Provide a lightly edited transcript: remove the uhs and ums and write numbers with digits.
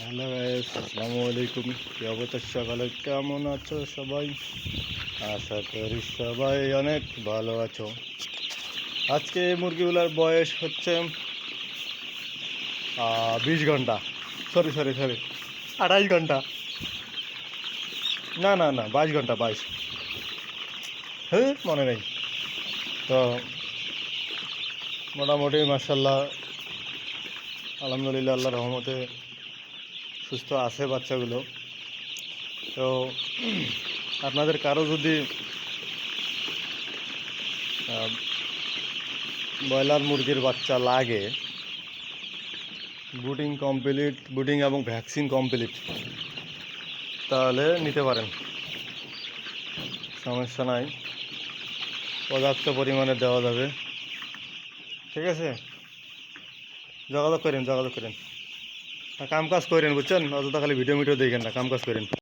Hello guys, আসসালামু আলাইকুম। কি অবস্থা সকালে? কেমন আছো সবাই? আশা করি সবাই অনেক ভালো আছো। আজকে এই মুরগিগুলোর বয়স হচ্ছে 20 ঘন্টা। সরি সরি সরি 28 ঘন্টা। না না না, 22 ঘন্টা, 22। হ্যাঁ, মনে নেই। তো মোটামুটি মার্শাল্লাহ, আলহামদুলিল্লাহ, আল্লাহর রহমতে সুস্থ আছে বাচ্চাগুলো। তো আপনাদের কারো যদি ব্রয়লার মুরগির বাচ্চা লাগে, বুটিং এবং ভ্যাকসিন কমপ্লিট, তাহলে নিতে পারেন, সমস্যা নাই। পর্যাপ্ত পরিমাণে দেওয়া যাবে। ঠিক আছে, যোগাযোগ করেন। কাম কাজ করেন, বুঝছেন? অযথা খালি ভিডিও দেখেন না, কাম কাজ করেন।